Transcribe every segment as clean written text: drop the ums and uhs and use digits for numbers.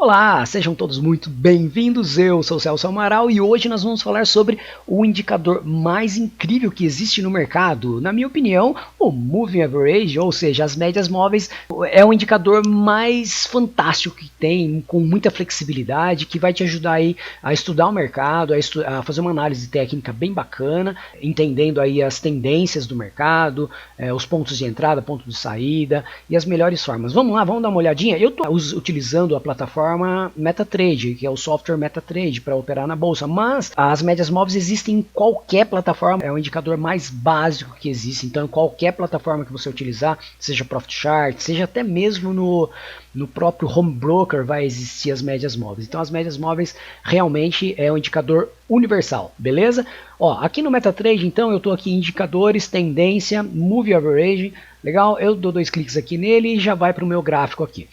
Olá, sejam todos muito bem-vindos. Eu sou o Celso Amaral e hoje nós vamos falar sobre o indicador mais incrível que existe no mercado. Na minha opinião, o Moving Average, ou seja, as médias móveis, é o indicador mais fantástico que tem, com muita flexibilidade, que vai te ajudar aí a estudar o mercado, a fazer uma análise técnica bem bacana, entendendo aí as tendências do mercado, os pontos de entrada, pontos de saída e as melhores formas. Vamos lá, vamos dar uma olhadinha. Eu estou utilizando a plataforma MetaTrader, que é o software MetaTrader para operar na bolsa, mas as médias móveis existem em qualquer plataforma, é o indicador mais básico que existe, então em qualquer plataforma que você utilizar, seja Profit Chart, seja até mesmo no próprio Home Broker vai existir as médias móveis. Então as médias móveis realmente é um indicador universal, beleza? Ó, aqui no MetaTrader, então eu estou aqui em indicadores, tendência, Moving Average, legal? Eu dou 2 cliques aqui nele e já vai para o meu gráfico aqui.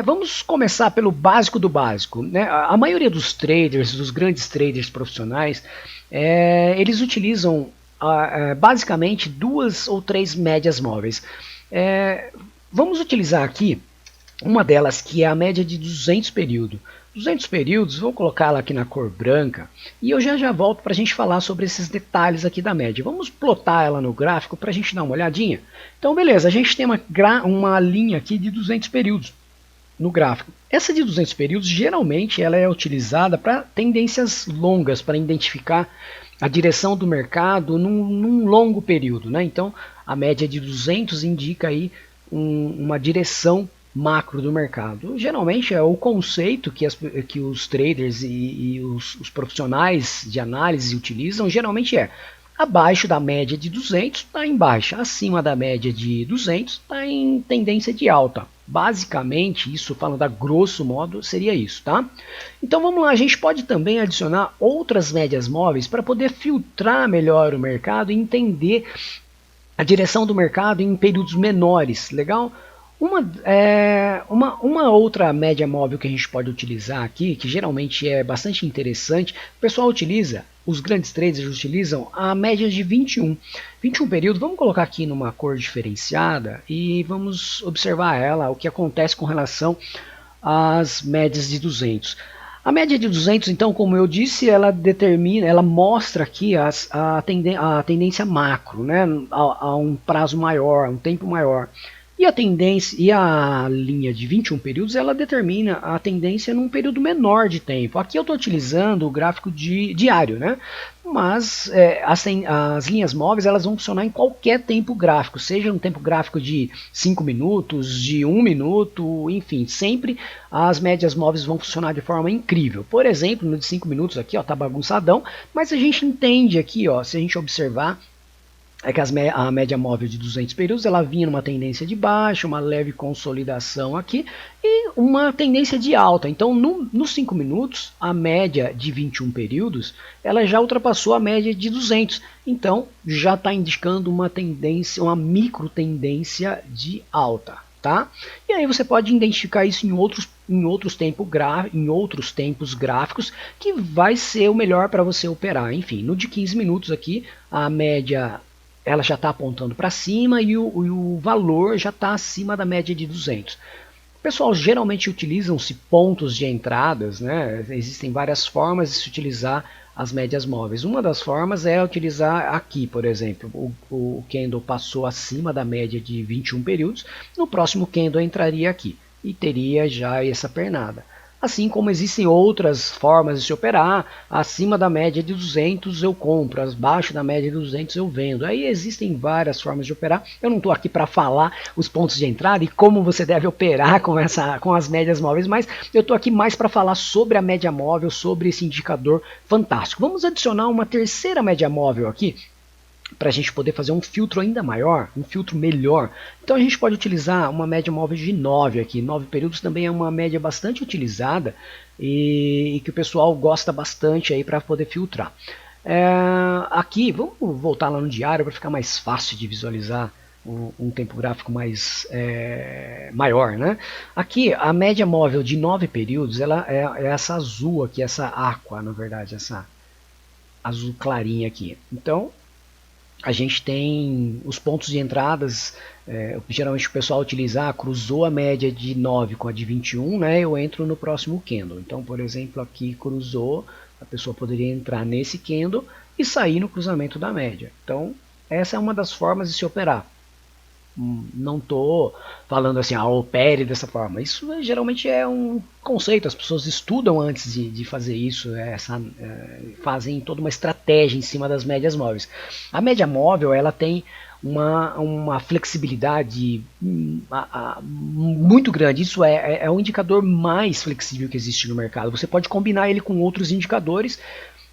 Vamos começar pelo básico do básico, né? A maioria dos traders, dos grandes traders profissionais, eles utilizam basicamente 2 ou 3 médias móveis. Vamos utilizar aqui uma delas, que é a média de 200 períodos. 200 períodos, vou colocá-la aqui na cor branca e eu já volto para a gente falar sobre esses detalhes aqui da média. Vamos plotar ela no gráfico para a gente dar uma olhadinha. Então beleza, a gente tem uma linha aqui de 200 períodos no gráfico. Essa de 200 períodos, geralmente ela é utilizada para tendências longas, para identificar a direção do mercado num longo período, né? Então a média de 200 indica aí uma direção macro do mercado. Geralmente é o conceito que os traders e os profissionais de análise utilizam, geralmente abaixo da média de 200 está em baixa, acima da média de 200 está em tendência de alta. Basicamente, isso falando a grosso modo, seria isso, tá? Então vamos lá, a gente pode também adicionar outras médias móveis para poder filtrar melhor o mercado e entender a direção do mercado em períodos menores, legal? Uma outra média móvel que a gente pode utilizar aqui, que geralmente é bastante interessante, o pessoal utiliza, os grandes traders utilizam a média de 21 períodos. Vamos colocar aqui numa cor diferenciada e vamos observar ela, o que acontece com relação às médias de 200. A média de 200, então, como eu disse, ela mostra aqui a tendência macro, né, a um prazo maior, a um tempo maior. E a tendência e a linha de 21 períodos, ela determina a tendência num período menor de tempo. Aqui eu estou utilizando o gráfico diário, né? Mas as linhas móveis elas vão funcionar em qualquer tempo gráfico, seja um tempo gráfico de 5 minutos, de 1 minuto, enfim, sempre as médias móveis vão funcionar de forma incrível. Por exemplo, no de 5 minutos aqui, ó, tá bagunçadão, mas a gente entende aqui, ó, se a gente observar, é que a média móvel de 200 períodos ela vinha numa tendência de baixa, uma leve consolidação aqui e uma tendência de alta. Então nos 5 minutos a média de 21 períodos ela já ultrapassou a média de 200. Então já está indicando uma tendência, uma micro tendência de alta, tá? E aí você pode identificar isso em outros tempos gráficos que vai ser o melhor para você operar. Enfim, no de 15 minutos aqui a média ela já está apontando para cima e o valor já está acima da média de 200. O pessoal geralmente utilizam-se pontos de entradas, né? Existem várias formas de se utilizar as médias móveis. Uma das formas é utilizar aqui, por exemplo, o candle passou acima da média de 21 períodos, no próximo candle entraria aqui e teria já essa pernada. Assim como existem outras formas de se operar, acima da média de 200 eu compro, abaixo da média de 200 eu vendo. Aí existem várias formas de operar. Eu não estou aqui para falar os pontos de entrada e como você deve operar com as médias móveis, mas eu estou aqui mais para falar sobre a média móvel, sobre esse indicador fantástico. Vamos adicionar uma terceira média móvel aqui, para a gente poder fazer um filtro ainda maior, um filtro melhor. Então a gente pode utilizar uma média móvel de 9 aqui. 9 períodos também é uma média bastante utilizada e que o pessoal gosta bastante aí para poder filtrar. Aqui, vamos voltar lá no diário para ficar mais fácil de visualizar um tempo gráfico mais maior, né? Aqui a média móvel de 9 períodos ela é essa azul aqui, essa aqua, na verdade, essa azul clarinha aqui. Então a gente tem os pontos de entradas Geralmente o pessoal utiliza, cruzou a média de 9 com a de 21, né, eu entro no próximo candle. Então, por exemplo, aqui cruzou, a pessoa poderia entrar nesse candle e sair no cruzamento da média. Então, essa é uma das formas de se operar. Não estou falando assim, opere dessa forma. Isso geralmente é um conceito, as pessoas estudam antes de fazer isso, fazem toda uma estratégia em cima das médias móveis. A média móvel ela tem uma flexibilidade muito grande. Isso é o indicador mais flexível que existe no mercado. Você pode combinar ele com outros indicadores,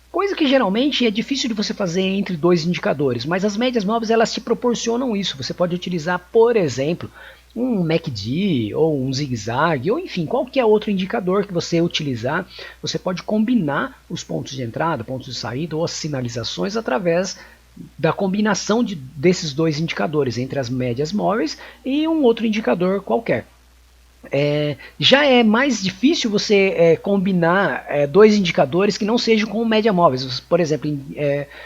coisa que geralmente é difícil de você fazer entre dois indicadores, mas as médias móveis elas te proporcionam isso. Você pode utilizar, por exemplo, um MACD ou um zigue-zague, ou enfim, qualquer outro indicador que você utilizar, você pode combinar os pontos de entrada, pontos de saída ou as sinalizações através da combinação desses dois indicadores, entre as médias móveis e um outro indicador qualquer. Já é mais difícil você combinar dois indicadores que não sejam com média móveis. Por exemplo,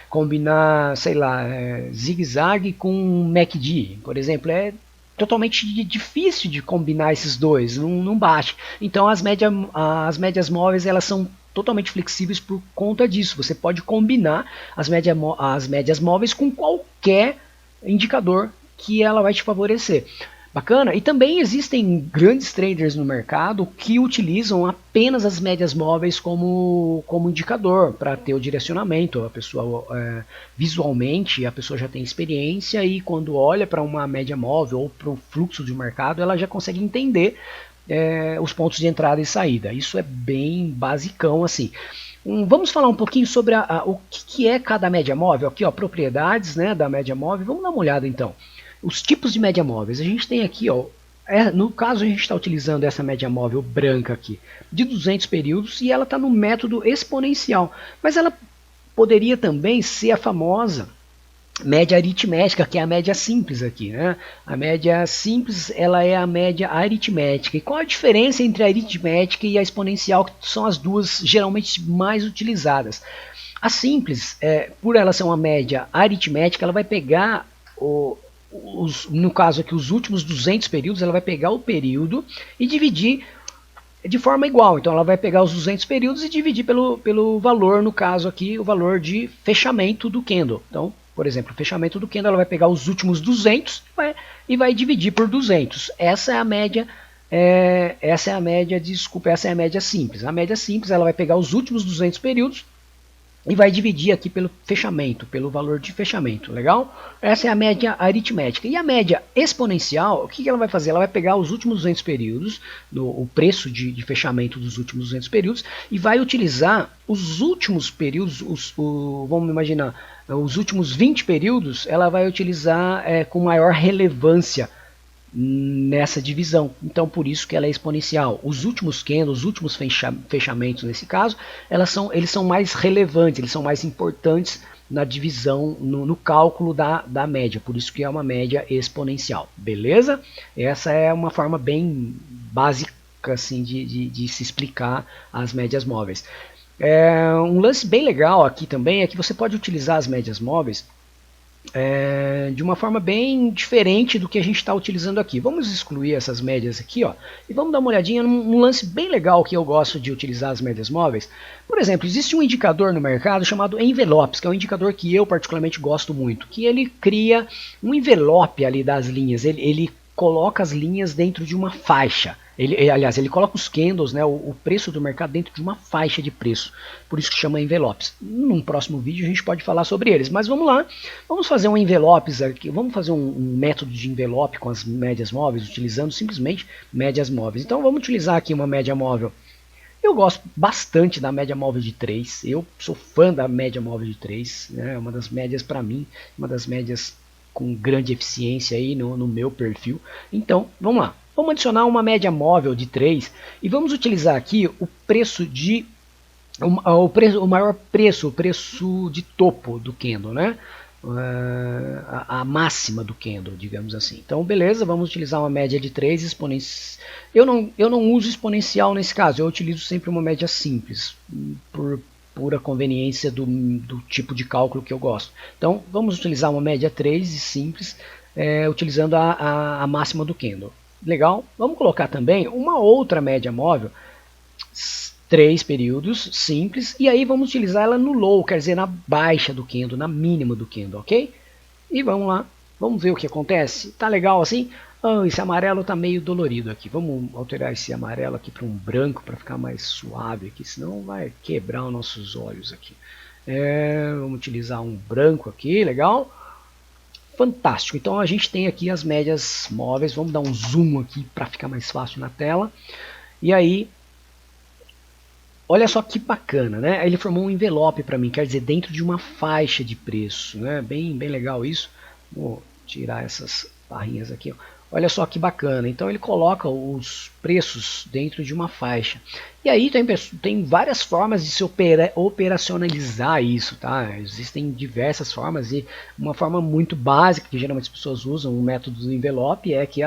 combinar, sei lá, zigue-zague com MACD, por exemplo, é totalmente difícil de combinar esses dois, não bate. Então as médias móveis elas são totalmente flexíveis por conta disso. Você pode combinar as médias móveis com qualquer indicador que ela vai te favorecer. Bacana? E também existem grandes traders no mercado que utilizam apenas as médias móveis como indicador para ter o direcionamento. A pessoa visualmente a pessoa já tem experiência e quando olha para uma média móvel ou para o fluxo de mercado ela já consegue entender os pontos de entrada e saída. Isso é bem basicão assim. Vamos falar um pouquinho sobre o que é cada média móvel. Aqui, ó, propriedades, né, da média móvel. Vamos dar uma olhada então. Os tipos de média móveis, a gente tem aqui, ó, no caso a gente está utilizando essa média móvel branca aqui, de 200 períodos, e ela está no método exponencial, mas ela poderia também ser a famosa média aritmética, que é a média simples aqui, né? A média simples, ela é a média aritmética. E qual a diferença entre a aritmética e a exponencial, que são as duas geralmente mais utilizadas? A simples, por ela ser uma média aritmética, ela vai pegar no caso aqui, os últimos 200 períodos, ela vai pegar o período e dividir de forma igual. Então ela vai pegar os 200 períodos e dividir pelo valor, no caso aqui, o valor de fechamento do candle. Então, por exemplo, o fechamento do candle, ela vai pegar os últimos 200 e vai dividir por 200. Essa é a média, essa é a média simples. A média simples, ela vai pegar os últimos 200 períodos e vai dividir aqui pelo fechamento, pelo valor de fechamento, legal? Essa é a média aritmética. E a média exponencial, o que ela vai fazer? Ela vai pegar os últimos 200 períodos, o preço de fechamento dos últimos 200 períodos, e vai utilizar os últimos períodos, vamos imaginar, os últimos 20 períodos, ela vai utilizar com maior relevância nessa divisão. Então por isso que ela é exponencial. Os últimos candles, os últimos fechamentos nesse caso, eles são mais relevantes, eles são mais importantes na divisão, no cálculo da média. Por isso que é uma média exponencial. Beleza? Essa é uma forma bem básica assim, de se explicar as médias móveis. Um lance bem legal aqui também é que você pode utilizar as médias móveis de uma forma bem diferente do que a gente está utilizando aqui. Vamos excluir essas médias aqui, ó, e vamos dar uma olhadinha num lance bem legal que eu gosto de utilizar as médias móveis. Por exemplo, existe um indicador no mercado chamado envelopes, que é um indicador que eu particularmente gosto muito, que ele cria um envelope ali das linhas, ele coloca as linhas dentro de uma faixa. Aliás, ele coloca os candles, né, o preço do mercado dentro de uma faixa de preço. Por isso que chama envelopes. Num próximo vídeo a gente pode falar sobre eles. Mas vamos lá, vamos fazer um envelopes aqui. Vamos fazer um método de envelope com as médias móveis, utilizando simplesmente médias móveis. Então vamos utilizar aqui uma média móvel. Eu gosto bastante da média móvel de 3. Eu sou fã da média móvel de 3. Né, uma das médias para mim, uma das médias com grande eficiência aí no meu perfil. Então, vamos lá. Vamos adicionar uma média móvel de 3 e vamos utilizar aqui o preço de o maior preço, o preço de topo do candle, né? A máxima do candle, digamos assim. Então, beleza, vamos utilizar uma média de 3 exponencial. Eu não uso exponencial nesse caso, eu utilizo sempre uma média simples, por pura conveniência do tipo de cálculo que eu gosto. Então, vamos utilizar uma média 3 e simples. utilizando a máxima do candle. Legal? Vamos colocar também uma outra média móvel, 3 períodos, simples, e aí vamos utilizar ela no low, quer dizer, na baixa do candle, na mínima do candle, ok? E vamos lá, vamos ver o que acontece. Tá legal assim? Esse amarelo tá meio dolorido aqui. Vamos alterar esse amarelo aqui para um branco para ficar mais suave aqui, senão vai quebrar os nossos olhos aqui. Vamos utilizar um branco aqui, legal? Fantástico. Então a gente tem aqui as médias móveis. Vamos dar um zoom aqui para ficar mais fácil na tela. E aí, olha só que bacana, né? Ele formou um envelope para mim, quer dizer, dentro de uma faixa de preço, né? Bem legal isso. Vou tirar essas barrinhas aqui, ó. Olha só que bacana. Então ele coloca os preços dentro de uma faixa. E aí tem várias formas de se operacionalizar isso, tá? Existem diversas formas e uma forma muito básica que geralmente as pessoas usam, o método do envelope, é que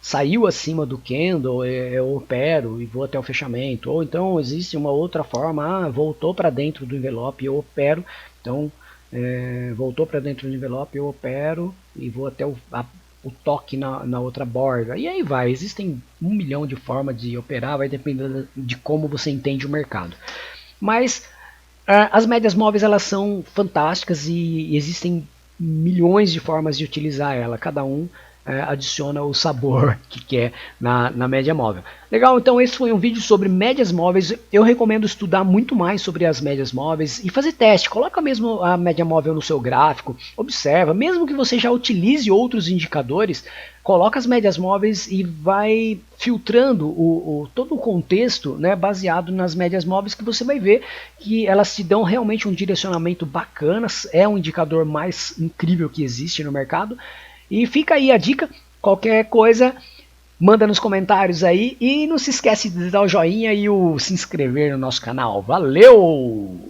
saiu acima do candle, eu opero e vou até o fechamento. Ou então existe uma outra forma, voltou para dentro do envelope, eu opero. Então voltou para dentro do envelope, eu opero e vou até o toque na outra borda. E aí vai, existem 1 milhão de formas de operar, vai depender de como você entende o mercado. Mas as médias móveis elas são fantásticas e existem milhões de formas de utilizar ela, cada um adiciona o sabor que quer na média móvel. Legal, então esse foi um vídeo sobre médias móveis. Eu recomendo estudar muito mais sobre as médias móveis e fazer teste. Coloca mesmo a média móvel no seu gráfico, observa, mesmo que você já utilize outros indicadores, coloca as médias móveis e vai filtrando todo o contexto, né, baseado nas médias móveis, que você vai ver que elas te dão realmente um direcionamento bacana, é um indicador mais incrível que existe no mercado. E fica aí a dica, qualquer coisa manda nos comentários aí e não se esquece de dar o joinha e o se inscrever no nosso canal. Valeu!